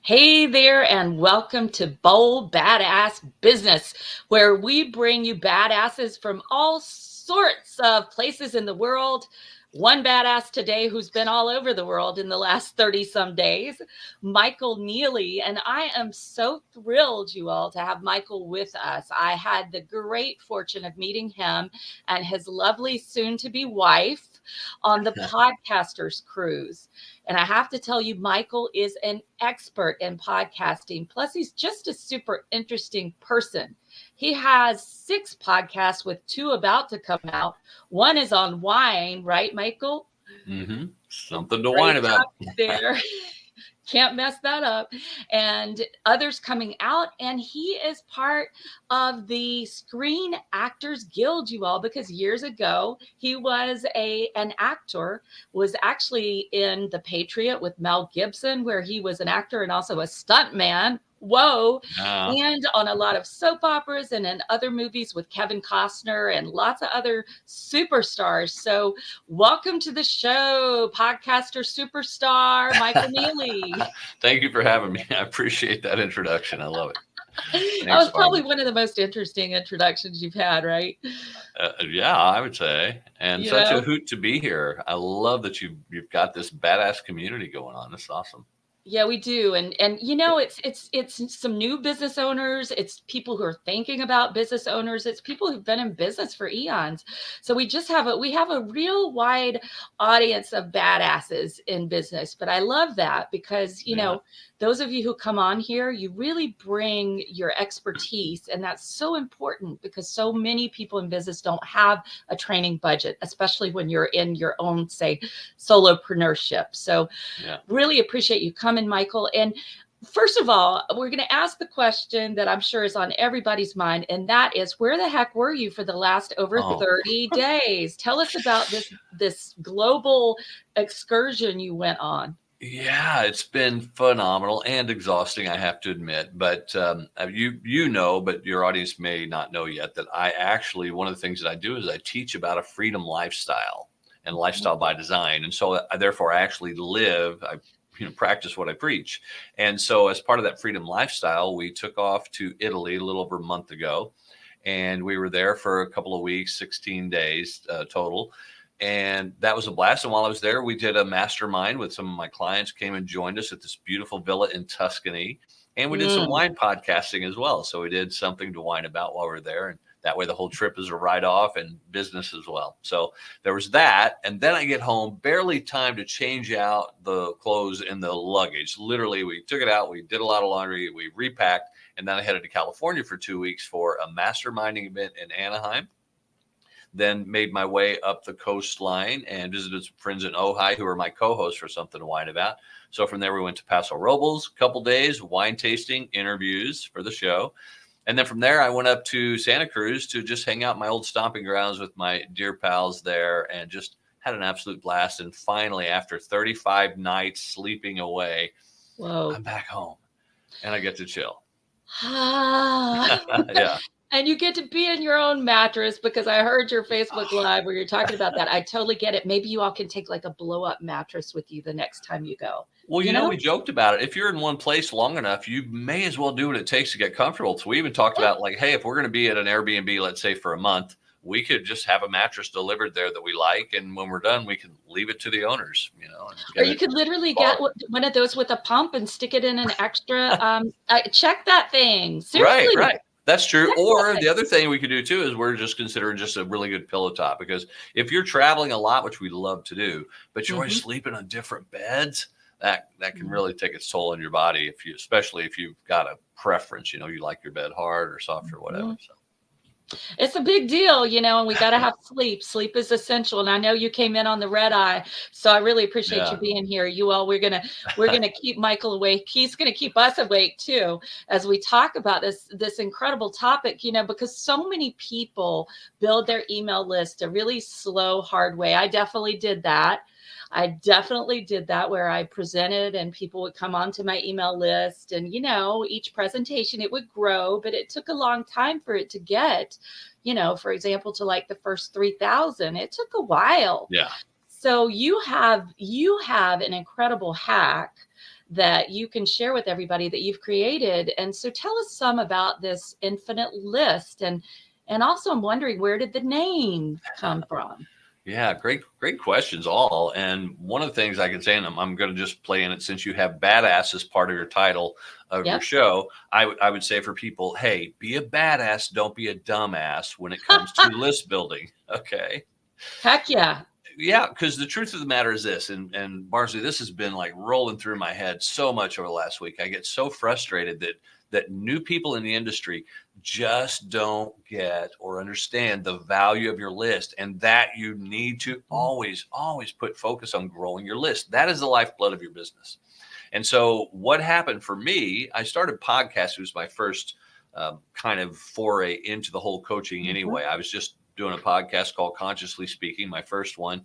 Hey there, and welcome to Bold Badass Business, where we bring you badasses from all sorts of places in the world. One badass today who's been all over the world in the last 30 some days, Michael Neely. And I am so thrilled, you all, to have Michael with us. I had the great fortune of meeting him and his lovely soon to be wife on the Podcasters Cruise. And I have to tell you, Michael is an expert in podcasting. Plus, he's just a super interesting person. He has 6 podcasts with 2 about to come out. One is on wine, right, Michael? Something to whine about. There. Can't mess that up. And others coming out. And he is part of the Screen Actors Guild, you all, because years ago he was an actor, was actually in The Patriot with Mel Gibson, where he was an actor and also a stuntman. Whoa. And on a lot of soap operas and in other movies with Kevin Costner and lots of other superstars. So welcome to the show, podcaster superstar Michael Neely. Thank you for having me. I appreciate that introduction. I love it. That was probably one of the most interesting introductions you've had, right? Yeah, I would say. And such a hoot to be here. I love that you've got this badass community going on. This is awesome. Yeah, we do. And it's some new business owners. It's people who are thinking about business owners. It's people who've been in business for eons. So we have a real wide audience of badasses in business. But I love that because, you know, those of you who come on here, you really bring your expertise. And that's so important because so many people in business don't have a training budget, especially when you're in your own, say, solopreneurship. So really appreciate you coming, Michael. And first of all, we're going to ask the question that I'm sure is on everybody's mind. And that is, where the heck were you for the last over 30 days? Tell us about this global excursion you went on. Yeah, it's been phenomenal and exhausting, I have to admit. But you know, but your audience may not know yet that I actually, one of the things that I do is I teach about a freedom lifestyle and lifestyle by design. And so therefore I actually practice what I preach. And so as part of that freedom lifestyle, we took off to Italy a little over a month ago. And we were there for a couple of weeks, 16 days total. And that was a blast. And while I was there, we did a mastermind with some of my clients, came and joined us at this beautiful villa in Tuscany. And we did some wine podcasting as well. So we did something to whine about while we were there. And that way the whole trip is a write-off and business as well. So there was that. And then I get home, barely time to change out the clothes in the luggage. Literally, we took it out. We did a lot of laundry. We repacked. And then I headed to California for 2 weeks for a masterminding event in Anaheim. Then made my way up the coastline and visited some friends in Ojai who are my co-hosts for Something to Wine About. So from there, we went to Paso Robles, a couple days, wine tasting, interviews for the show. And then from there, I went up to Santa Cruz to just hang out in my old stomping grounds with my dear pals there and just had an absolute blast. And finally, after 35 nights sleeping away, I'm back home and I get to chill. Yeah. And you get to be in your own mattress because I heard your Facebook Live where you're talking about that. I totally get it. Maybe you all can take like a blow up mattress with you the next time you go. Well, you know, we joked about it. If you're in one place long enough, you may as well do what it takes to get comfortable. So we even talked about like, hey, if we're going to be at an Airbnb, let's say for a month, we could just have a mattress delivered there that we like. And when we're done, we can leave it to the owners, you know. Or you could literally get one of those with a pump and stick it in an extra, check that thing. Seriously. Right. That's true. Or the other thing we could do too is we're just considering just a really good pillow top, because if you're traveling a lot, which we love to do, but you're always sleeping on different beds, that can really take its toll on your body, especially if you've got a preference, you know, you like your bed hard or soft or whatever. So it's a big deal, you know, and we got to have sleep. Sleep is essential. And I know you came in on the red eye, so I really appreciate you being here. You all, we're going to keep Michael awake. He's going to keep us awake too, as we talk about this incredible topic, you know, because so many people build their email list a really slow, hard way. I definitely did that. Where I presented and people would come onto my email list, and, you know, each presentation, it would grow, but it took a long time for it to get, you know, for example, to like the first 3,000, it took a while. Yeah. So you have an incredible hack that you can share with everybody that you've created. And so tell us some about this infinite list. And also I'm wondering, where did the name come from? Yeah, great questions all. And one of the things I can say, and I'm going to just play in it since you have badass as part of your title of your Yep. show, I would say for people, hey, be a badass, don't be a dumbass when it comes to list building. Okay. Heck yeah. Yeah, because the truth of the matter is this, and Barnsley, this has been like rolling through my head so much over the last week. I get so frustrated that new people in the industry just don't get or understand the value of your list, and that you need to always put focus on growing your list. That is the lifeblood of your business. And so what happened for me, I started podcasting. It was my first kind of foray into the whole coaching anyway. I was just doing a podcast called Consciously Speaking, my first one.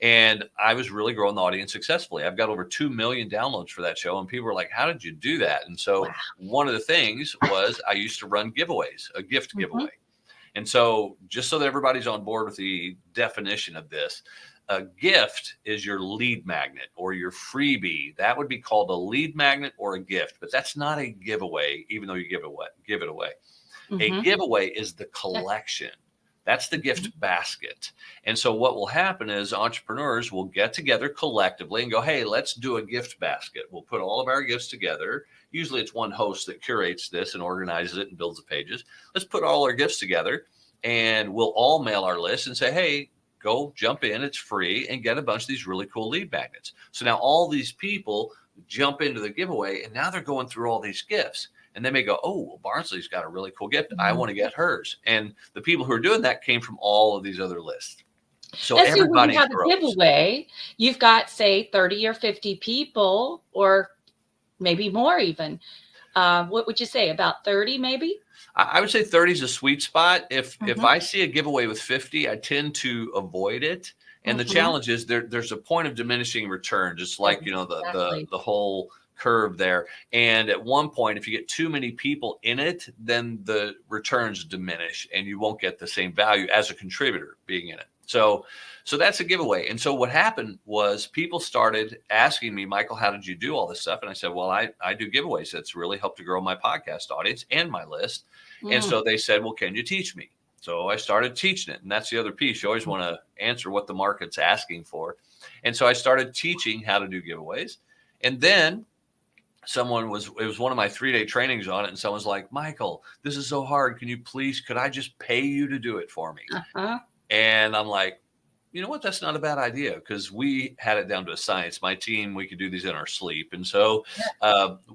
And I was really growing the audience successfully. I've got over 2 million downloads for that show. And people were like, how did you do that? And so Wow. one of the things was I used to run giveaways, a gift Mhm. giveaway. And so just so that everybody's on board with the definition of this, a gift is your lead magnet or your freebie. That would be called a lead magnet or a gift, but that's not a giveaway, even though you give it away. A Mhm. giveaway is the collection. That's the gift basket. And so what will happen is entrepreneurs will get together collectively and go, hey, let's do a gift basket. We'll put all of our gifts together. Usually it's one host that curates this and organizes it and builds the pages. Let's put all our gifts together and we'll all mail our list and say, hey, go jump in. It's free and get a bunch of these really cool lead magnets. So now all these people jump into the giveaway and now they're going through all these gifts. And they may go, oh, well, Barnsley's got a really cool gift. I want to get hers. And the people who are doing that came from all of these other lists. So And so when everybody you have grows. a giveaway, you've got, say, 30 or 50 people, or maybe more even. What would you say, about 30 maybe? I would say 30 is a sweet spot. If I see a giveaway with 50, I tend to avoid it. And the challenge is there's a point of diminishing return, just like Exactly. the whole curve there. And at one point, if you get too many people in it, then the returns diminish and you won't get the same value as a contributor being in it. So that's a giveaway. And so what happened was people started asking me, Michael, how did you do all this stuff? And I said, well, I do giveaways. That's really helped to grow my podcast audience and my list. And so they said, well, can you teach me? So I started teaching it. And that's the other piece. You always want to answer what the market's asking for. And so I started teaching how to do giveaways. And then it was one of my 3-day trainings on it. And someone's like, Michael, this is so hard. Could I just pay you to do it for me? And I'm like, you know what? That's not a bad idea because we had it down to a science. My team, we could do these in our sleep. And so,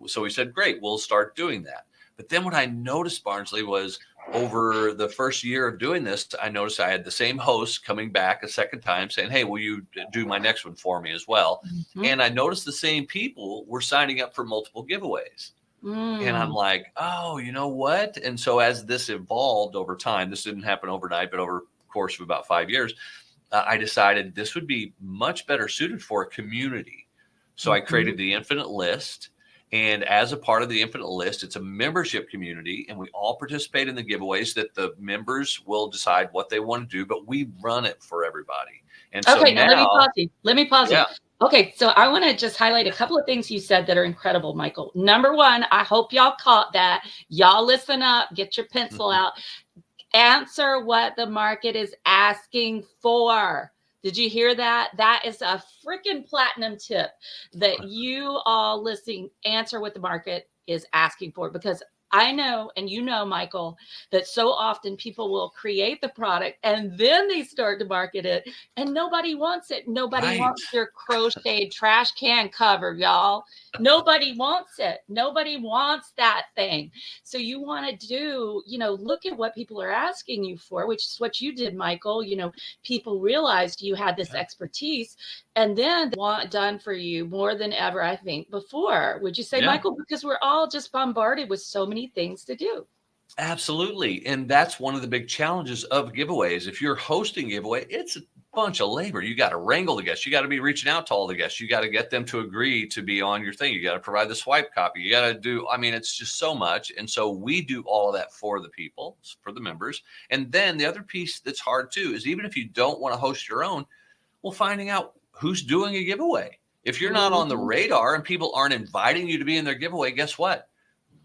so we said, great, we'll start doing that. But then what I noticed, Barnsley, was over the first year of doing this, I noticed I had the same host coming back a second time saying, hey, will you do my next one for me as well? And I noticed the same people were signing up for multiple giveaways. And I'm like, oh, you know what? And so as this evolved over time, this didn't happen overnight, but over the course of about 5 years, I decided this would be much better suited for a community. So I created the Infinite List. And as a part of the Infinite List, it's a membership community, and we all participate in the giveaways that the members will decide what they want to do, but we run it for everybody. And so Okay, now let me pause you. Yeah. Okay, so I want to just highlight a couple of things you said that are incredible, Michael. Number one, I hope y'all caught that. Y'all listen up, get your pencil out. Answer what the market is asking for. Did you hear that? That is a freaking platinum tip that you all listening, answer what the market is asking for, because I know, and you know, Michael, that so often people will create the product and then they start to market it and nobody wants it. Nobody wants your crocheted trash can cover, y'all. Nobody wants it. Nobody wants that thing. So you want to do, look at what people are asking you for, which is what you did, Michael. People realized you had this expertise and then they want it done for you more than ever, I think, before. Would you say, Michael? Because we're all just bombarded with so many things to do. Absolutely. And that's one of the big challenges of giveaways. If you're hosting giveaway, it's a bunch of labor. You got to wrangle the guests. You got to be reaching out to all the guests. You got to get them to agree to be on your thing. You got to provide the swipe copy. You got to do, it's just so much. And so we do all of that for the people, for the members. And then the other piece that's hard too is even if you don't want to host your own, well, finding out who's doing a giveaway. If you're not on the Mhm. radar and people aren't inviting you to be in their giveaway, guess what?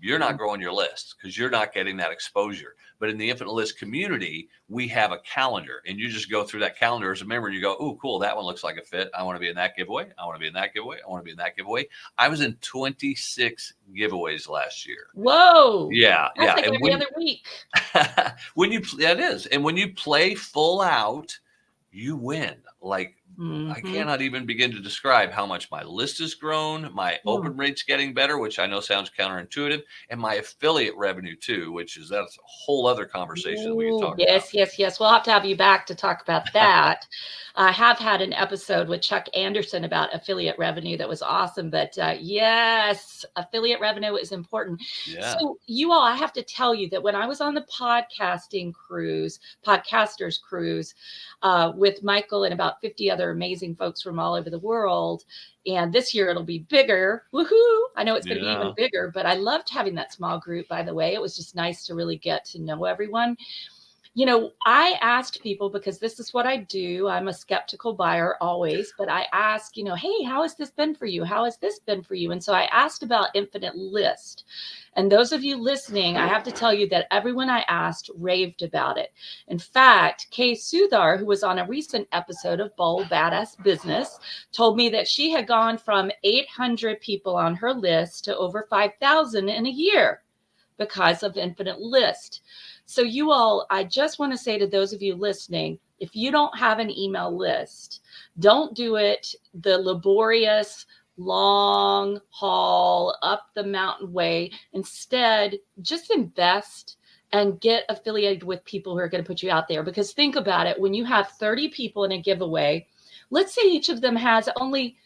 You're not growing your list because you're not getting that exposure. But in the Infinite List community, we have a calendar, and you just go through that calendar as a member and you go, oh, cool, that one looks like a fit. I want to be in that giveaway. I want to be in that giveaway. I want to be in that giveaway. I was in 26 giveaways last year. Whoa. Yeah, That's yeah. like And every other week. when you that is, and when you play full out, you win. Like I Mhm. cannot even begin to describe how much my list has grown, my Mm. open rate's getting better, which I know sounds counterintuitive, and my affiliate revenue too, which is that's a whole other conversation that we can Ooh, talk yes, yes, yes. We'll have to have you back to talk about about. that. I have had an episode with Chuck Anderson about affiliate revenue that was awesome. But yes, affiliate revenue is important. Yeah. So, you all, I have to tell you that when I was on the podcasters cruise with Michael and about 50 other amazing folks from all over the world, and this year it'll be bigger. Woohoo! I know it's going to be even Yeah. bigger, but I loved having that small group, by the way. It was just nice to really get to know everyone. I asked people because this is what I do. I'm a skeptical buyer always, but I ask, hey, how has this been for you? How has this been for you? And so I asked about Infinite List. And those of you listening, I have to tell you that everyone I asked raved about it. In fact, Kay Sudar, who was on a recent episode of Bold Badass Business, told me that she had gone from 800 people on her list to over 5,000 in a year because of Infinite List. So, you all, I just want to say to those of you listening, if you don't have an email list, don't do it the laborious, long haul up the mountain way. Instead, just invest and get affiliated with people who are going to put you out there. Because think about it, when you have 30 people in a giveaway, let's say each of them has only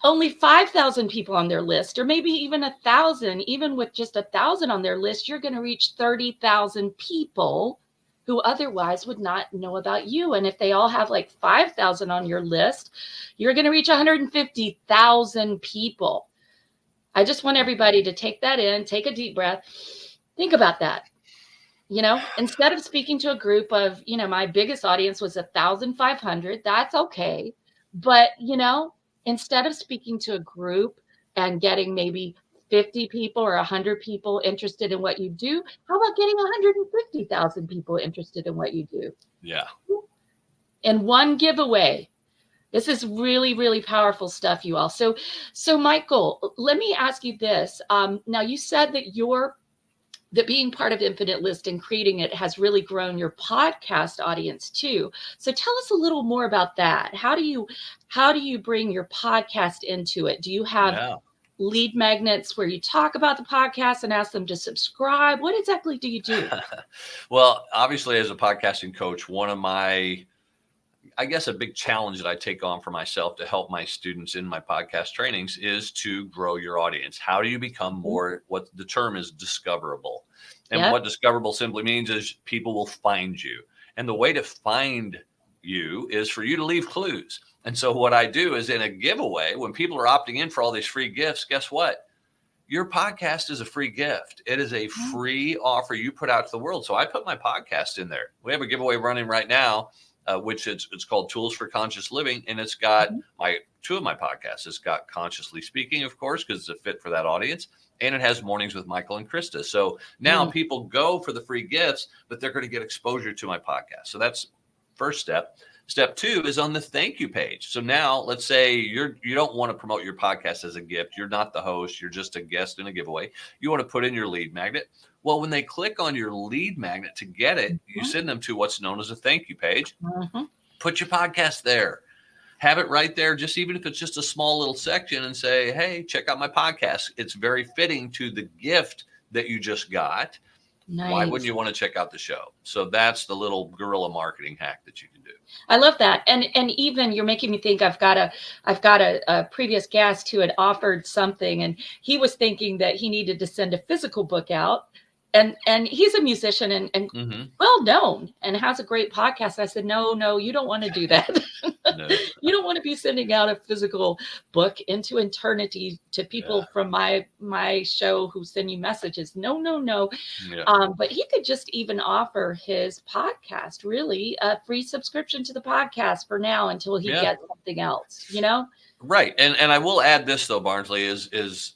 5,000 people on their list, or maybe even 1,000. Even with just 1,000 on their list, you're going to reach 30,000 people who otherwise would not know about you. And if they all have like 5,000 on your list, you're going to reach 150,000 people. I just want everybody to take that in, take a deep breath, think about that. Instead of speaking to a group of, my biggest audience was 1,500, that's okay. But, instead of speaking to a group and getting maybe 50 people or 100 people interested in what you do, how about getting 150,000 people interested in what you do Yeah. in one giveaway? This is really, really powerful stuff, you all. So Michael, let me ask you this. Now, you said that being part of Infinite List and creating it has really grown your podcast audience too. So tell us a little more about that. How do you bring your podcast into it? Do you have Yeah. lead magnets where you talk about the podcast and ask them to subscribe? What exactly do you do? Well, obviously, as a podcasting coach, one of my I guess a big challenge that I take on for myself to help my students in my podcast trainings is to grow your audience. How do you become more, what the term is, discoverable? And Yep. what discoverable simply means is people will find you. And the way to find you is for you to leave clues. And so what I do is in a giveaway, when people are opting in for all these free gifts, guess what? Your podcast is a free gift. It is a free offer you put out to the world. So I put my podcast in there. We have a giveaway running right now, which it's called Tools for Conscious Living, and it's got two of my podcasts. It's got Consciously Speaking, of course, because it's a fit for that audience, and it has Mornings with Michael and Krista. So now people go for the free gifts, but they're going to get exposure to my podcast. So that's first step. Step two is on the thank you page. So now let's say you don't want to promote your podcast as a gift. You're not the host. You're just a guest in a giveaway. You want to put in your lead magnet. Well, when they click on your lead magnet to get it, you send them to what's known as a thank you page. Put your podcast there. Have it right there, just even if it's just a small little section, and say, hey, check out my podcast. It's very fitting to the gift that you just got. Nice. Why wouldn't you want to check out the show? So that's the little guerrilla marketing hack that you can do. I love that. And even you're making me think I've got a previous guest who had offered something, and he was thinking that he needed to send a physical book out. And he's a musician and well known and has a great podcast. I said, no, you don't want to do that. No. You don't want to be sending out a physical book into eternity to people from my show who send you messages. No. Yeah. But he could just even offer his podcast, really, a free subscription to the podcast for now until he gets something else, Right. And I will add this though, Barnsley, is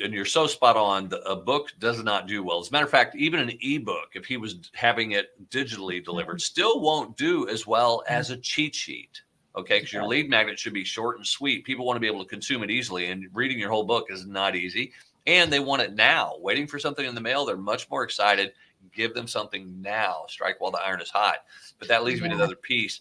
and you're so spot on. A book does not do well. As a matter of fact, even an ebook, if he was having it digitally delivered, still won't do as well as a cheat sheet. Okay, because your lead magnet should be short and sweet. People want to be able to consume it easily, and reading your whole book is not easy. And they want it now. Waiting for something in the mail, they're much more excited. Give them something now. Strike while the iron is hot. But that leads me to the other piece.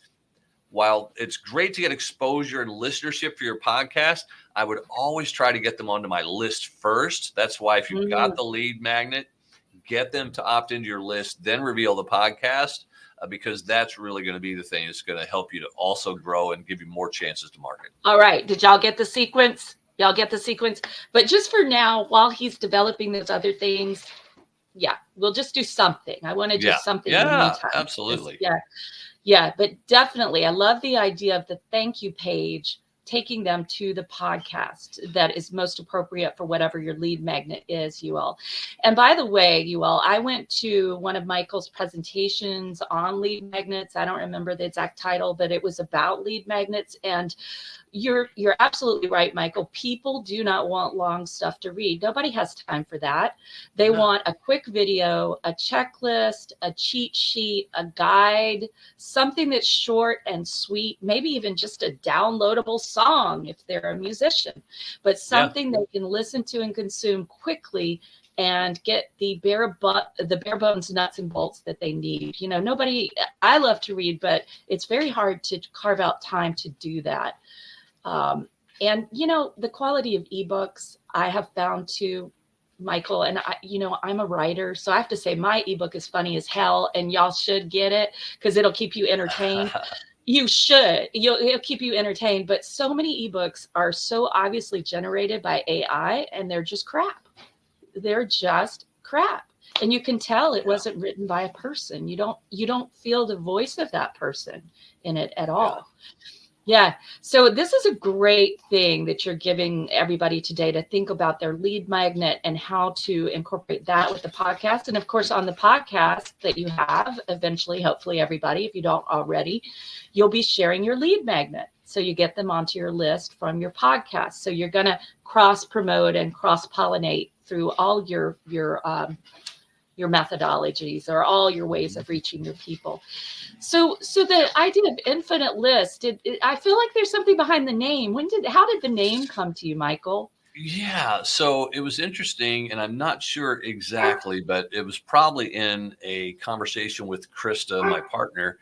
While it's great to get exposure and listenership for your podcast, I would always try to get them onto my list first. That's why if you've got the lead magnet, get them to opt into your list, then reveal the podcast, because that's really going to be the thing that's going to help you to also grow and give you more chances to market. All right. Did y'all get the sequence? Y'all get the sequence? But just for now, while he's developing those other things, we'll just do something. I want to do something in the meantime. Absolutely. Yeah, but definitely, I love the idea of the thank you page, taking them to the podcast that is most appropriate for whatever your lead magnet is, you all. And by the way, you all, I went to one of Michael's presentations on lead magnets. I don't remember the exact title, but it was about lead magnets. And you're absolutely right, Michael. People do not want long stuff to read. Nobody has time for that. They want a quick video, a checklist, a cheat sheet, a guide, something that's short and sweet, maybe even just a downloadable song if they're a musician, but something they can listen to and consume quickly and get the bare bones nuts and bolts that they need. I love to read, but it's very hard to carve out time to do that. And the quality of ebooks I have found too, Michael, and I'm a writer, so I have to say my ebook is funny as hell, and y'all should get it because it'll keep you entertained. You should. It'll keep you entertained. But so many ebooks are so obviously generated by AI, and they're just crap. They're just crap. And you can tell it wasn't written by a person. You don't feel the voice of that person in it at all. Yeah. So this is a great thing that you're giving everybody today to think about their lead magnet and how to incorporate that with the podcast. And of course, on the podcast that you have eventually, hopefully everybody, if you don't already, you'll be sharing your lead magnet. So you get them onto your list from your podcast. So you're going to cross promote and cross pollinate through all your methodologies or all your ways of reaching your people. So the idea of infinite list, I feel like there's something behind the name. How did the name come to you, Michael? Yeah, so it was interesting, and I'm not sure exactly, but it was probably in a conversation with Krista, my partner,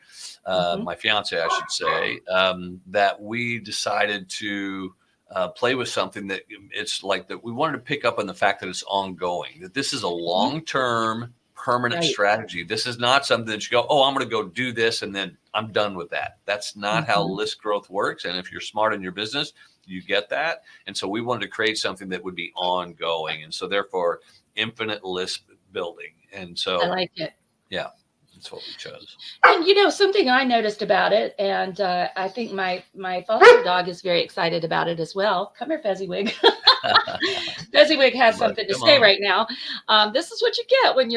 my fiance, I should say, that we decided to play with something that it's like that we wanted to pick up on the fact that it's ongoing, that this is a long-term permanent strategy. This is not something that you go, I'm going to go do this and then I'm done with that. That's not how list growth works. And if you're smart in your business, you get that. And so we wanted to create something that would be ongoing. And so therefore infinite list building. And so I like it. Yeah. That's what we chose. And something I noticed about it, and I think my foster dog is very excited about it as well. Come here, Fezziwig. Fezziwig has something to say right now. This is what you get when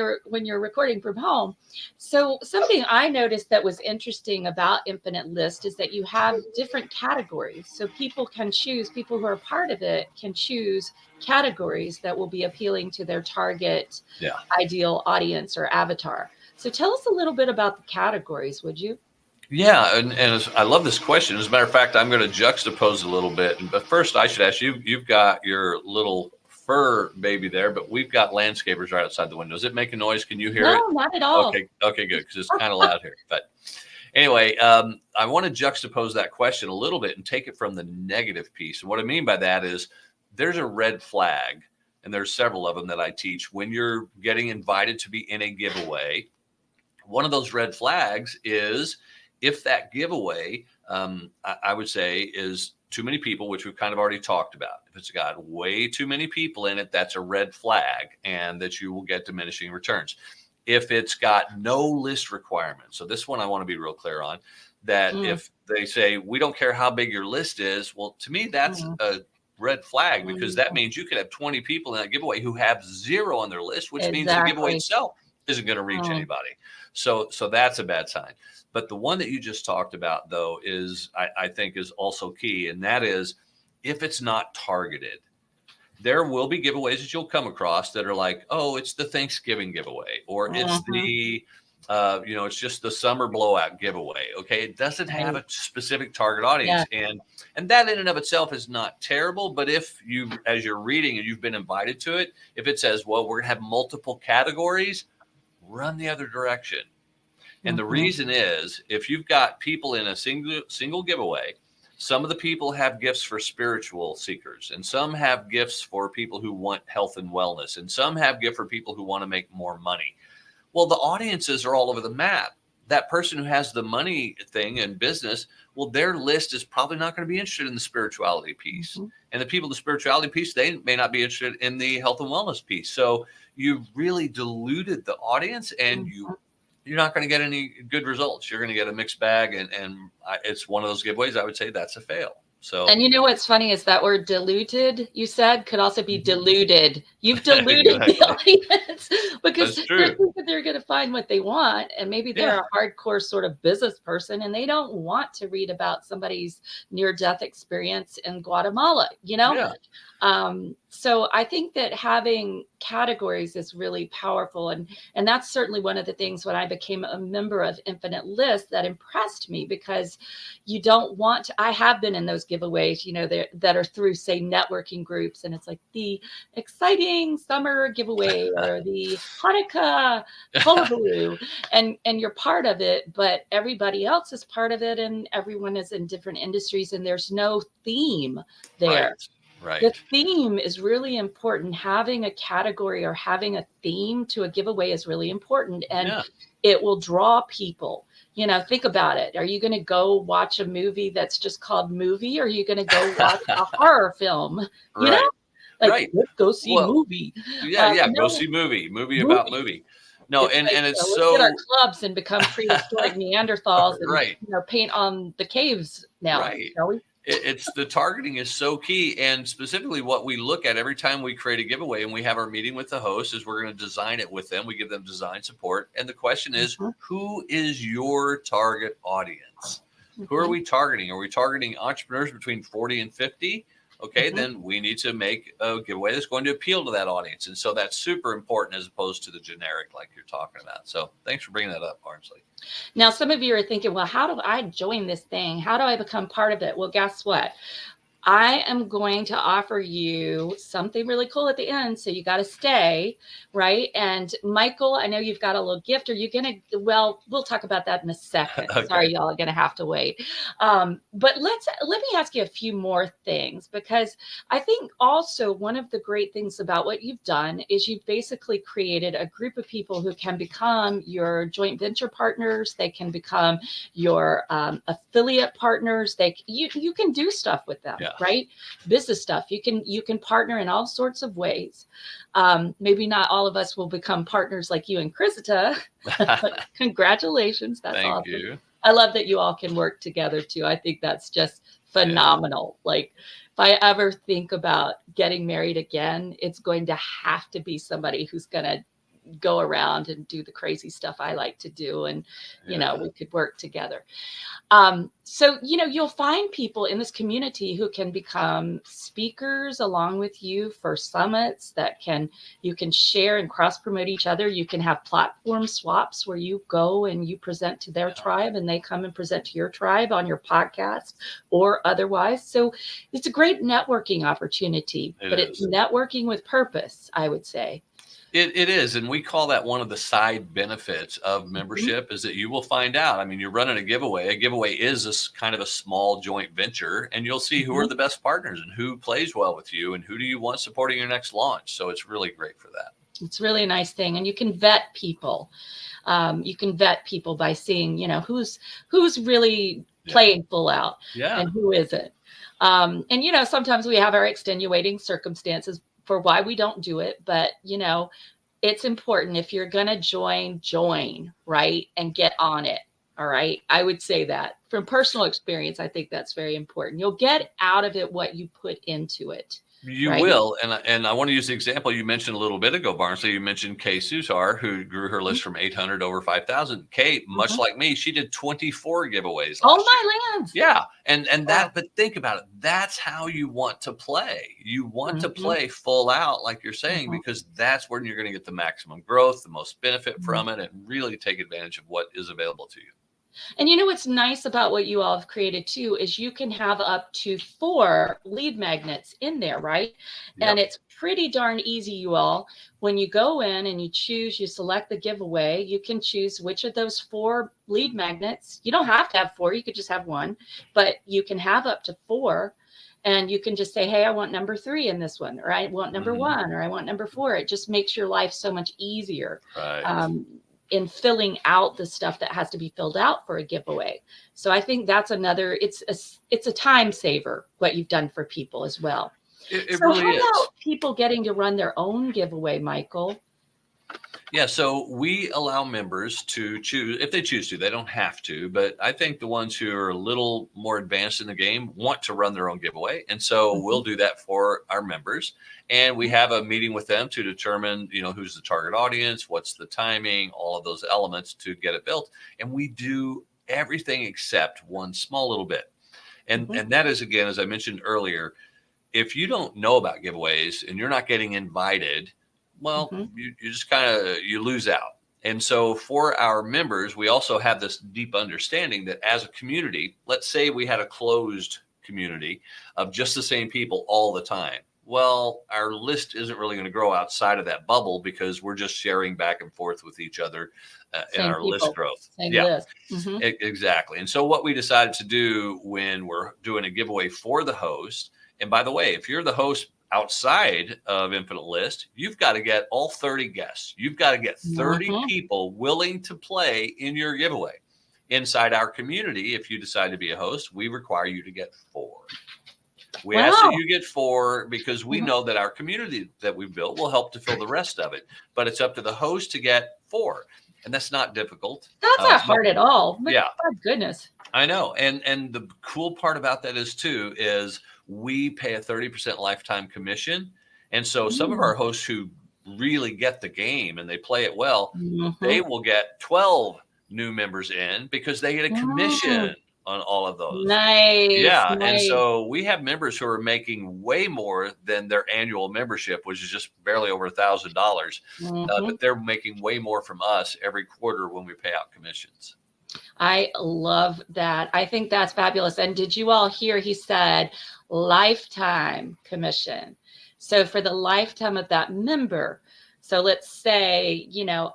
you're recording from home. So something I noticed that was interesting about Infinite List is that you have different categories. So people who are part of it can choose categories that will be appealing to their target ideal audience or avatar. So tell us a little bit about the categories, would you? Yeah, and I love this question. As a matter of fact, I'm going to juxtapose a little bit. But first, I should ask you, you've got your little fur baby there, but we've got landscapers right outside the window. Is it making noise? Can you hear it? No, not at all. Okay, good, because it's kind of loud here. But anyway, I want to juxtapose that question a little bit and take it from the negative piece. And what I mean by that is there's a red flag, and there's several of them that I teach when you're getting invited to be in a giveaway. One of those red flags is if that giveaway, I would say, is too many people, which we've kind of already talked about. If it's got way too many people in it, that's a red flag, and that you will get diminishing returns. If it's got no list requirements, so this one I want to be real clear on, that if they say, we don't care how big your list is, well, to me, that's a red flag, because that means you could have 20 people in that giveaway who have 0 on their list, which means the giveaway itself isn't going to reach anybody. So that's a bad sign. But the one that you just talked about, though, is I think is also key. And that is if it's not targeted. There will be giveaways that you'll come across that are like, oh, it's the Thanksgiving giveaway, or it's Mhm. it's just the summer blowout giveaway. Okay, it doesn't have Right. a specific target Yeah. audience, and that in and of itself is not terrible. But if you, as you're reading and you've been invited to it, if it says, well, we're gonna have multiple categories, run the other direction. And the Mhm. reason is, if you've got people in a single giveaway, some of the people have gifts for spiritual seekers, and some have gifts for people who want health and wellness, and some have gift for people who want to make more money. Well, the audiences are all over the map. That person who has the money thing and business, well, their list is probably not going to be interested in the spirituality piece. Mhm. And the people in the spirituality piece, they may not be interested in the health and wellness piece. So you've really diluted the audience, and Mhm. you're not going to get any good results. You're going to get a mixed bag, and it's one of those giveaways. I would say that's a fail. So And you know what's funny is that word diluted, you said, could also be Mhm. diluted. You've diluted the Exactly, audience because that's they're true. thinking they're going to find what they want. And maybe they're Yeah, a hardcore sort of business person and they don't want to read about somebody's near death experience in Guatemala, you know? yeah, So I think that having categories is really powerful. And that's certainly one of the things when I became a member of Infinite List that impressed me because you don't want to, I have been in those giveaways, that are through, say, networking groups. And it's like the exciting summer giveaway or the Hanukkah hullabaloo. And you're part of it, but everybody else is part of it. And everyone is in different industries and there's no theme there. right, The right. theme is really important. Having a category or having a theme to a giveaway is really important, and Yeah, it will draw people. Think about it. Are you going to go watch a movie that's just called movie? Or are you going to go watch a horror film? You know, right, like right. let's go see Well, movie. yeah, yeah. Go No see movie about movie. movie. No, It's and like, it's let's get our so clubs and become prehistoric Neanderthals and right, paint on the caves now, right. shall we? It's the targeting is so key, and specifically what we look at every time we create a giveaway and we have our meeting with the host is we're going to design it with them. We give them design support, and the question is, Mhm, who is your target audience? Who are mhm, we targeting? Are we targeting entrepreneurs between 40 and 50? Okay, mhm. then we need to make a giveaway that's going to appeal to that audience, and so that's super important as opposed to the generic like you're talking about. So thanks for bringing that up, Barnsley. Now, some of you are thinking, well, how do I join this thing? How do I become part of it? Well, guess what? I am going to offer you something really cool at the end. So you got to stay, right? And Michael, I know you've got a little gift. Are you going to, well, we'll talk about that in a second. Sorry, Okay. y'all are going to have to wait. But let me ask you a few more things because I think also one of the great things about what you've done is you've basically created a group of people who can become your joint venture partners. They can become your affiliate partners. You can do stuff with them, Yeah. right? Business stuff. You can partner in all sorts of ways. Maybe not all of us will become partners like you and Chrisita. Congratulations, that's Thank awesome. you. I love that you all can work together too. I think that's just Yeah. phenomenal. Like if I ever think about getting married again, it's going to have to be somebody who's going to go around and do the crazy stuff I like to do. And, Yeah. we could work together. So, you'll find people in this community who can become speakers along with you for summits you can share and cross promote each other. You can have platform swaps where you go and you present to their Yeah. tribe and they come and present to your tribe on your podcast or otherwise. So it's a great networking opportunity, It but it's is. networking with purpose, I would say. It is, and we call that one of the side benefits of Mhm, membership is that you will find out. I mean, you're running a giveaway. A giveaway is kind of a small joint venture, and you'll see who are mhm. the best partners and who plays well with you and who do you want supporting your next launch. So it's really great for that. It's really a nice thing. And you can vet people. You can vet people by seeing, who's really Yeah. playing full out Yeah. and who isn't. And sometimes we have our extenuating circumstances for why we don't do it, but it's important if you're gonna join, right? And get on it. All right. I would say that from personal experience, I think that's very important. You'll get out of it what you put into it. You right? will, and I want to use the example you mentioned a little bit ago, Barnsley. You mentioned Kay Susar, who grew her Mhm, list from 800 over 5,000. Kay, much mhm. like me, she did 24 giveaways Oh last year. my lands. Yeah, and Wow. that, but think about it. That's how you want to play. You want to Mhm, play full out, like you're saying, mhm, because that's when you're going to get the maximum growth, the most benefit mhm. from it, and really take advantage of what is available to you. And you know what's nice about what you all have created too is you can have up to 4 lead magnets in there, right? And Yep. it's pretty darn easy, you all. When you go in and you select the giveaway, you can choose which of those 4 lead magnets. You don't have to have 4, you could just have 1, but you can have up to 4. And you can just say, hey, I want number 3 in this one, or I want number Mhm. 1, or I want number 4. It just makes your life so much easier. Right. Um, in filling out the stuff that has to be filled out for a giveaway. So I think that's another, it's a time saver what you've done for people as well. It So really how is. about people getting to run their own giveaway, Michael? Yeah, so we allow members to choose if they choose to. They don't have to, but I think the ones who are a little more advanced in the game want to run their own giveaway, and so Mhm, we'll do that for our members. And we have a meeting with them to determine, who's the target audience, what's the timing, all of those elements to get it built. And we do everything except one small little bit, and mhm, and that is again, as I mentioned earlier, if you don't know about giveaways and you're not getting invited, well, mhm, you just kind of you lose out. And so for our members, we also have this deep understanding that as a community, let's say we had a closed community of just the same people all the time. Well, our list isn't really going to grow outside of that bubble because we're just sharing back and forth with each other in same our list people, growth. same Yeah. list. Mhm, Exactly. And so what we decided to do when we're doing a giveaway for the host, and by the way, if you're the host outside of Infinite List, you've got to get all 30 guests. You've got to get 30 mhm. people willing to play in your giveaway. Inside our community, if you decide to be a host, we require you to get 4. We ask that Wow. you get 4 because we Mhm. know that our community that we've built will help to fill the rest of it. But it's up to the host to get 4. And that's not difficult. That's not But hard at all. My yeah, goodness. I know. And the cool part about that is we pay a 30% lifetime commission. And so some of Mm. our hosts who really get the game and they play it well, they Mhm. will get 12 new members in because they get a Mm. commission on all of those. Nice, Yeah, and nice. so we have members who are making way more than their annual membership, which is just barely over $1,000. Mhm. But they're making way more from us every quarter when we pay out commissions. I love that. I think that's fabulous. And did you all hear he said lifetime commission? So for the lifetime of that member. So let's say,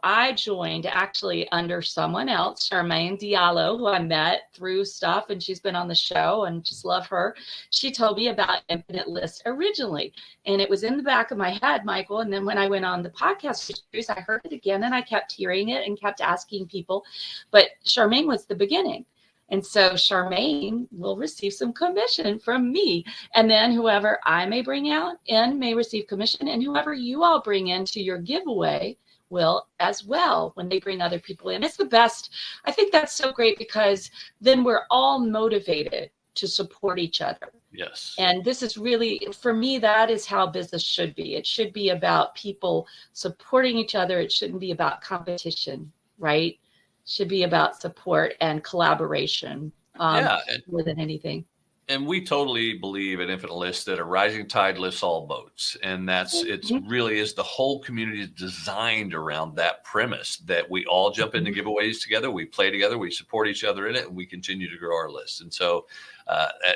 I joined actually under someone else, Charmaine Diallo, who I met through stuff, and she's been on the show and just love her. She told me about Infinite List originally, and it was in the back of my head, Michael. And then when I went on the podcast series, I heard it again and I kept hearing it and kept asking people, but Charmaine was the beginning. And so Charmaine will receive some commission from me. And then whoever I may bring out in may receive commission. And whoever you all bring into your giveaway will as well when they bring other people in. It's the best. I think that's so great because then we're all motivated to support each other. Yes. And this is really, for me, that is how business should be. It should be about people supporting each other. It shouldn't be about competition, right? Should be about support and collaboration, Yeah, more than anything. and we totally believe at Infinite List that a rising tide lifts all boats, and it's Mhm, really is the whole community is designed around that premise that we all jump into mhm. giveaways together, we play together, we support each other in it, and we continue to grow our list. And so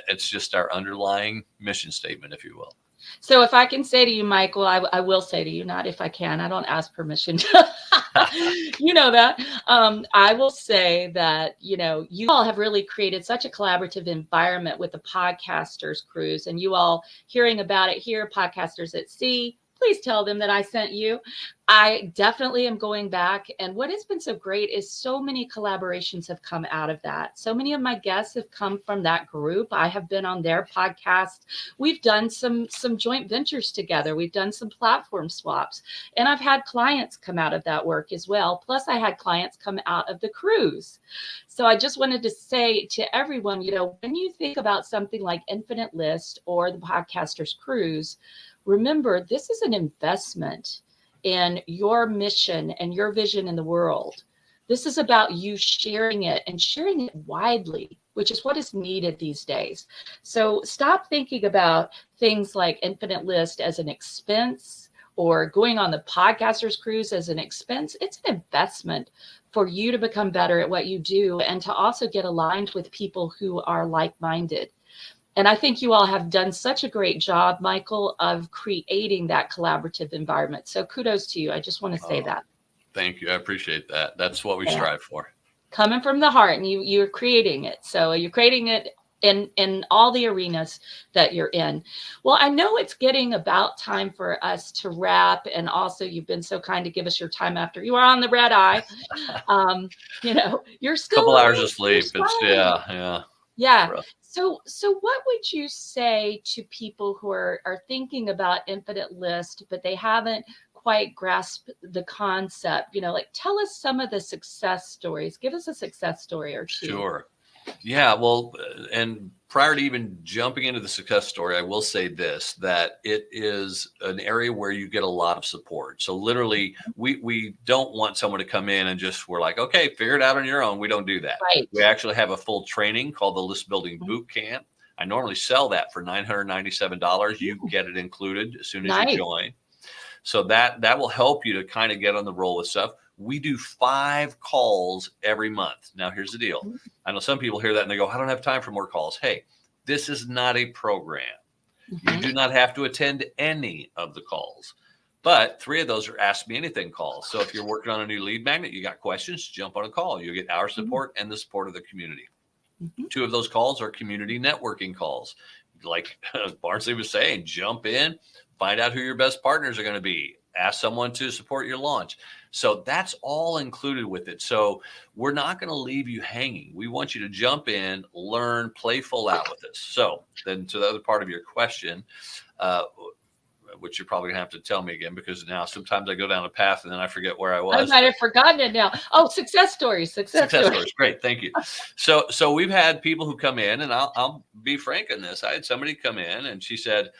it's just our underlying mission statement, if you will. So if I can say to you, Michael, I will say to you, not if I can, I don't ask permission. You know that. I will say that, you all have really created such a collaborative environment with the podcasters cruise, and you all hearing about it here, Podcasters at Sea, please tell them that I sent you. I definitely am going back. And what has been so great is so many collaborations have come out of that. So many of my guests have come from that group. I have been on their podcast. We've done some joint ventures together. We've done some platform swaps. And I've had clients come out of that work as well. Plus, I had clients come out of the cruise. So I just wanted to say to everyone, when you think about something like Infinite List or the Podcasters Cruise, remember, this is an investment in your mission and your vision in the world. This is about you sharing it and sharing it widely, which is what is needed these days. So stop thinking about things like Infinite List as an expense or going on the Podcasters Cruise as an expense. It's an investment for you to become better at what you do and to also get aligned with people who are like-minded. And I think you all have done such a great job, Michael, of creating that collaborative environment. So kudos to you. I just want to say that. Thank you. I appreciate that. That's what we strive for. Coming from the heart, and you're creating it. So you're creating it in all the arenas that you're in. Well, I know it's getting about time for us to wrap. And also, you've been so kind to give us your time after you are on the red eye. You're still a couple hours of sleep. Yeah. So what would you say to people who are thinking about Infinite List, but they haven't quite grasped the concept? Tell us some of the success stories. Give us a success story or two. Sure. Yeah. Well, and prior to even jumping into the success story, I will say this, that it is an area where you get a lot of support. So literally, we don't want someone to come in and we're like, okay, figure it out on your own. We don't do that. Right. We actually have a full training called the List Building Boot Camp. I normally sell that for $997. You get it included as soon as you join. So that will help you to kind of get on the roll with stuff. We do 5 calls every month. Now, here's the deal. I know some people hear that and they go, I don't have time for more calls. Hey, this is not a program. You do not have to attend any of the calls. But 3 of those are Ask Me Anything calls. So if you're working on a new lead magnet, you got questions, jump on a call. You'll get our support and the support of the community. 2 of those calls are community networking calls. Like Barnsley was saying, jump in, find out who your best partners are going to be. Ask someone to support your launch. So that's all included with it. So we're not going to leave you hanging. We want you to jump in, learn, play full out with us. So then to the other part of your question, which you're probably gonna have to tell me again, because now sometimes I go down a path and then I forget where I was. I might have forgotten it now. Oh, success stories. Success stories. Great. Thank you. So we've had people who come in, and I'll be frank in this. I had somebody come in and she said,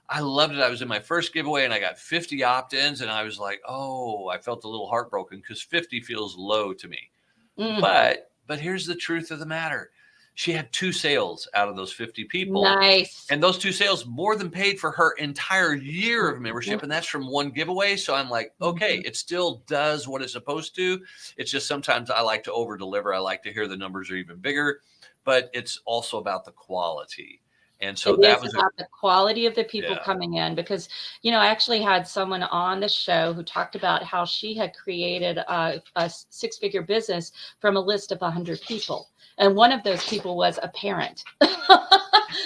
I loved it. I was in my first giveaway and I got 50 opt-ins, and I was like, oh, I felt a little heartbroken because 50 feels low to me. But here's the truth of the matter. She had 2 sales out of those 50 people. Nice. And those 2 sales more than paid for her entire year of membership. And that's from 1 giveaway. So I'm like, okay, it still does what it's supposed to. It's just sometimes I like to over deliver. I like to hear the numbers are even bigger, but it's also about the quality. And so that was about the quality of the people coming in, because, I actually had someone on the show who talked about how she had created a 6-figure business from a list of 100 people. And one of those people was a parent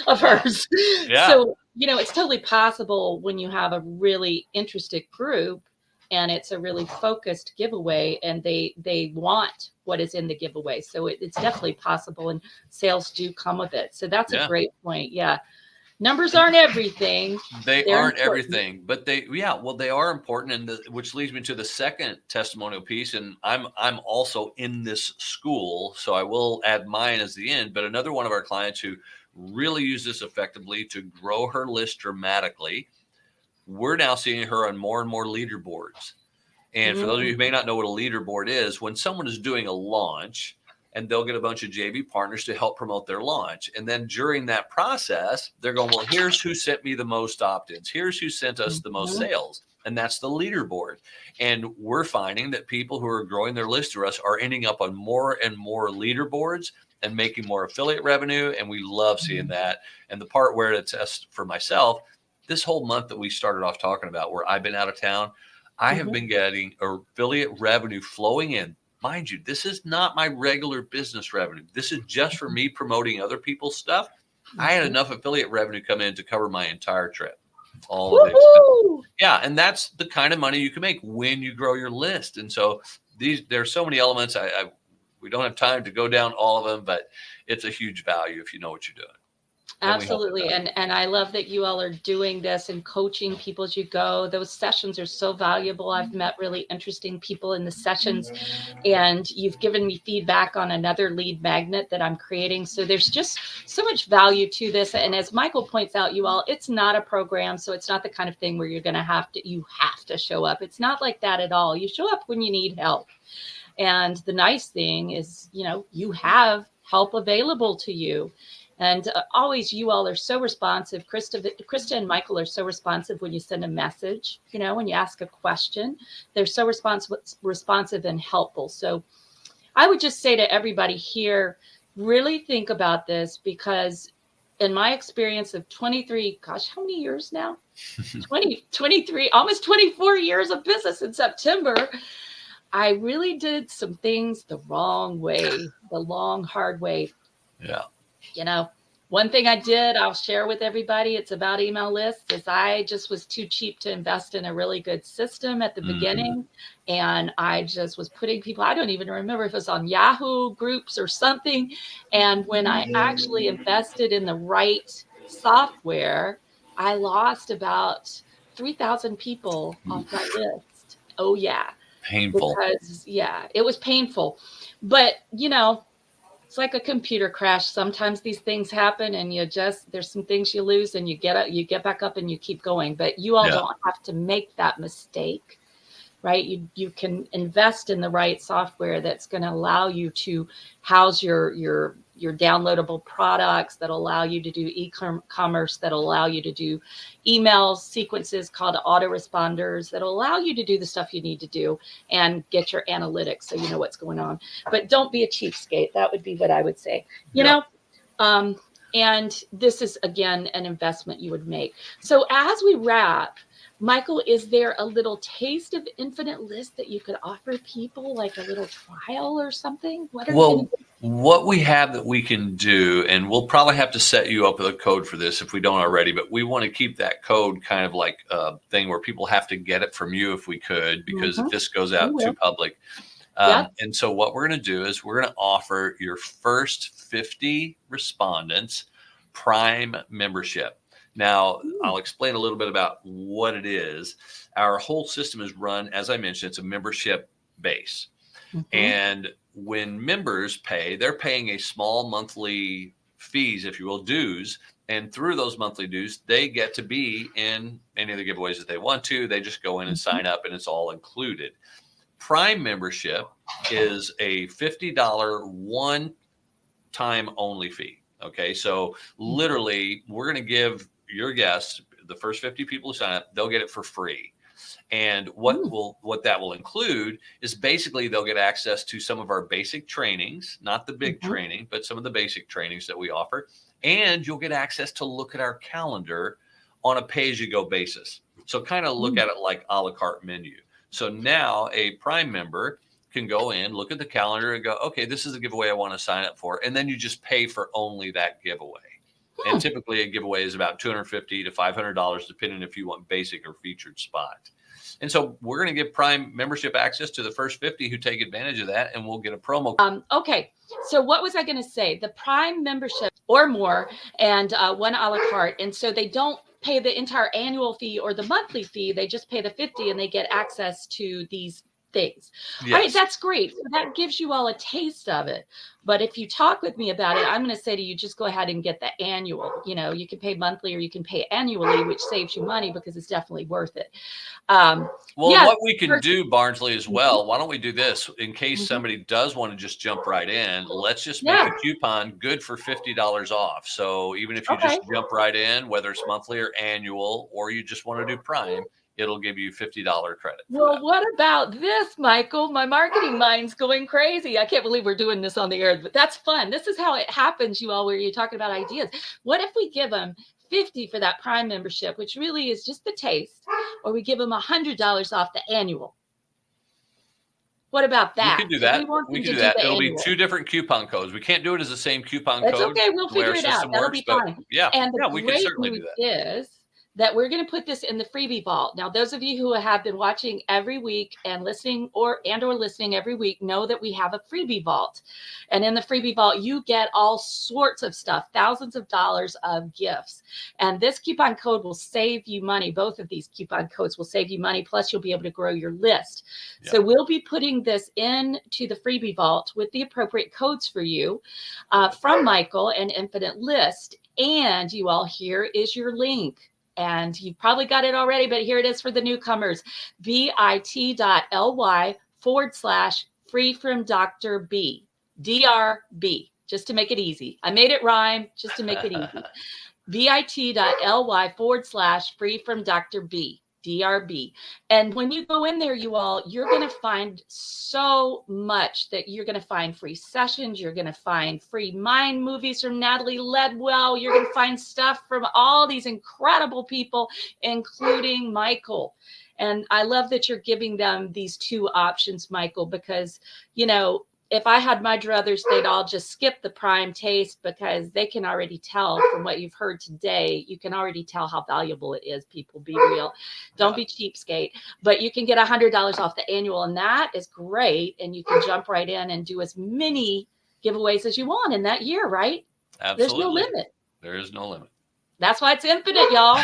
of hers. Yeah. So, it's totally possible when you have a really interested group and it's a really focused giveaway and they want what is in the giveaway. So it's definitely possible, and sales do come with it. So that's a great point. Yeah. Numbers aren't everything. They're aren't important. Everything, but they are important. And which leads me to the second testimonial piece. And I'm also in this school, so I will add mine as the end, but another one of our clients who really used this effectively to grow her list dramatically. We're now seeing her on more and more leaderboards. And for those of you who may not know what a leaderboard is, when someone is doing a launch and they'll get a bunch of JV partners to help promote their launch. And then during that process, they're going, well, here's who sent me the most opt-ins. Here's who sent us the most sales. And that's the leaderboard. And we're finding that people who are growing their list to us are ending up on more and more leaderboards and making more affiliate revenue. And we love seeing that. And the part where to test for myself, this whole month that we started off talking about where I've been out of town, I have been getting affiliate revenue flowing in. Mind you, this is not my regular business revenue. This is just for me promoting other people's stuff. I had enough affiliate revenue come in to cover my entire trip. all of the expenses. Woohoo! Yeah, and that's the kind of money you can make when you grow your list. And so there's so many elements. We don't have time to go down all of them, but it's a huge value if you know what you're doing. Absolutely. And I love that you all are doing this and coaching people as you go. Those sessions are so valuable. I've met really interesting people in the sessions, and you've given me feedback on another lead magnet that I'm creating. So there's just so much value to this. And as Michael points out, you all, it's not a program. So it's not the kind of thing where you're going to you have to show up. It's not like that at all. You show up when you need help. And the nice thing is, you have help available to you. And always, you all are so responsive. Krista and Michael are so responsive when you send a message, when you ask a question. They're so responsive and helpful. So I would just say to everybody here, really think about this, because in my experience of 23, gosh, how many years now? 23, almost 24 years of business in September. I really did some things the wrong way, the long, hard way. Yeah. One thing I did, I'll share with everybody, it's about email lists, is I just was too cheap to invest in a really good system at the beginning. And I just was putting people, I don't even remember if it was on Yahoo groups or something. And when I actually invested in the right software, I lost about 3,000 people off my list. Oh, yeah. Painful. Because, it was painful. But, it's like a computer crash. Sometimes these things happen, and there's some things you lose, and you get back up and you keep going. But you all don't have to make that mistake, right? You can invest in the right software that's going to allow you to house your downloadable products, that allow you to do e-commerce, that allow you to do email sequences called autoresponders, that allow you to do the stuff you need to do and get your analytics so you know what's going on. But don't be a cheapskate. That would be what I would say. And this is, again, an investment you would make. So as we wrap, Michael, is there a little taste of Infinite List that you could offer people, like a little trial or something? What we have that we can do, and we'll probably have to set you up with a code for this if we don't already, but we want to keep that code kind of like a thing where people have to get it from you if we could, because if this goes out to public. And so what we're going to do is we're going to offer your first 50 respondents Prime membership. Now, I'll explain a little bit about what it is. Our whole system is run, as I mentioned, it's a membership base. And when members pay, they're paying a small monthly fees, if you will, dues. And through those monthly dues, they get to be in any of the giveaways that they want to. They just go in and sign up, and it's all included. Prime membership is a $50 one-time only fee. Okay, so literally, we're going to give your guests, the first 50 people who sign up, they'll get it for free. And what that will include is basically they'll get access to some of our basic trainings, not the big training, but some of the basic trainings that we offer. And you'll get access to look at our calendar on a pay-as-you-go basis. So kind of look at it like a la carte menu. So now a Prime member can go in, look at the calendar and go, okay, this is a giveaway I want to sign up for. And then you just pay for only that giveaway. And typically a giveaway is about $250 to $500, depending if you want basic or featured spot. And so we're going to give Prime membership access to the first 50 who take advantage of that, and we'll get a promo. Okay. So what was I going to say? The Prime membership or more, and one a la carte. And so they don't pay the entire annual fee or the monthly fee. They just pay the 50 and they get access to these things. Yes. All right, that's great. So that gives you all a taste of it. But if you talk with me about it, I'm going to say to you, just go ahead and get the annual. You can pay monthly or you can pay annually, which saves you money because it's definitely worth it. What we can do, Barnsley, as well, why don't we do this in case somebody does want to just jump right in? Let's just make a coupon good for $50 off. So even if you just jump right in, whether it's monthly or annual, or you just want to do Prime, it'll give you $50 credit. Well, what about this, Michael? My marketing mind's going crazy. I can't believe we're doing this on the air, but that's fun. This is how it happens, you all, where you're talking about ideas. What if we give them 50 for that Prime membership, which really is just the taste, or we give them $100 off the annual? What about that? We can do that. We can do that. It'll be two different coupon codes. We can't do it as the same coupon code. That's okay. We'll figure it out. That'll be fine. Yeah. And the we can great certainly do news that. is that we're going to put this in the freebie vault. Now, those of you who have been watching every week and listening or listening every week know that we have a freebie vault. And in the freebie vault, you get all sorts of stuff, thousands of dollars of gifts. And this coupon code will save you money. Both of these coupon codes will save you money. Plus, you'll be able to grow your list. Yep. So we'll be putting this into the freebie vault with the appropriate codes for you from Michael and Infinite List. And you all, here is your link. And you've probably got it already, but here it is for the newcomers, bit.ly/free from Dr. B, DRB, just to make it easy. I made it rhyme just to make it easy. bit.ly/free from Dr. B, DRB. And when you go in there, you all, you're going to find so much that you're going to find free sessions. You're going to find free mind movies from Natalie Ledwell. You're going to find stuff from all these incredible people, including Michael. And I love that you're giving them these two options, Michael, because, you know, if I had my druthers, they'd all just skip the prime taste because they can already tell from what you've heard today. You can already tell how valuable it is. People, be real. Don't be cheapskate. But you can get $100 off the annual, and that is great. And you can jump right in and do as many giveaways as you want in that year, right? Absolutely. There's no limit. There is no limit. That's why it's infinite, y'all.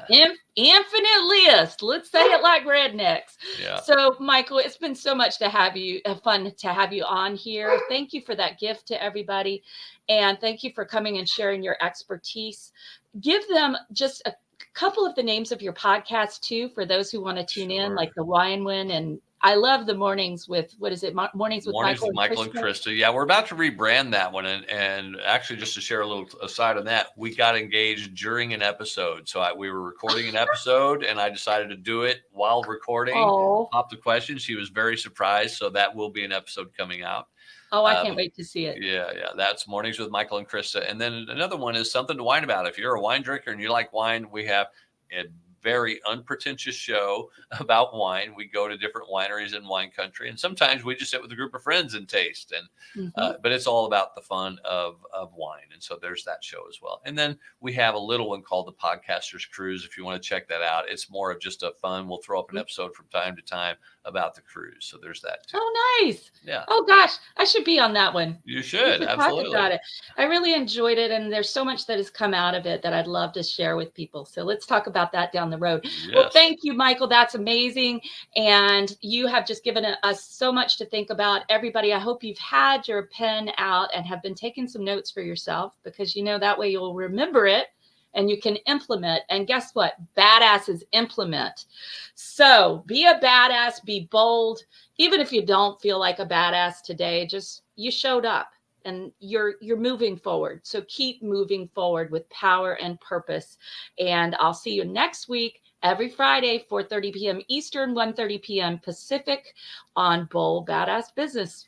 Infinite list. Let's say it like rednecks. Yeah. So, Michael, it's been so much to have you, fun to have you on here. Thank you for that gift to everybody. And thank you for coming and sharing your expertise. Give them just a couple of the names of your podcasts, too, for those who want to tune in, like the Wine Win. And I love the Mornings with, what is it? Mornings with Michael and Krista. Yeah, we're about to rebrand that one. And actually, just to share a little aside on that, we got engaged during an episode. So we were recording an episode, and I decided to do it while recording. Pop the question. She was very surprised. So that will be an episode coming out. Oh, I can't wait to see it. Yeah. That's Mornings with Michael and Krista. And then another one is Something to Wine About. If you're a wine drinker and you like wine, we have a very unpretentious show about wine. We go to different wineries in wine country, and sometimes we just sit with a group of friends and taste. And but it's all about the fun of wine. And so there's that show as well. And then we have a little one called the Podcaster's Cruise. If you want to check that out, it's more of just a fun. We'll throw up an episode from time to time about the cruise. So there's that too. Oh, nice. Yeah. Oh gosh, I should be on that one. You should. Absolutely. Talk about it. I really enjoyed it, and there's so much that has come out of it that I'd love to share with people. So let's talk about that down the road. Yes. Well, thank you, Michael. That's amazing. And you have just given us so much to think about. Everybody, I hope you've had your pen out and have been taking some notes for yourself, because, you know, that way you'll remember it and you can implement. And guess what? Badasses implement. So be a badass, be bold. Even if you don't feel like a badass today, just you showed up and you're moving forward. So keep moving forward with power and purpose. And I'll see you next week, every Friday, 4:30 p.m. Eastern, 1:30 p.m. Pacific, on Bold Badass Business.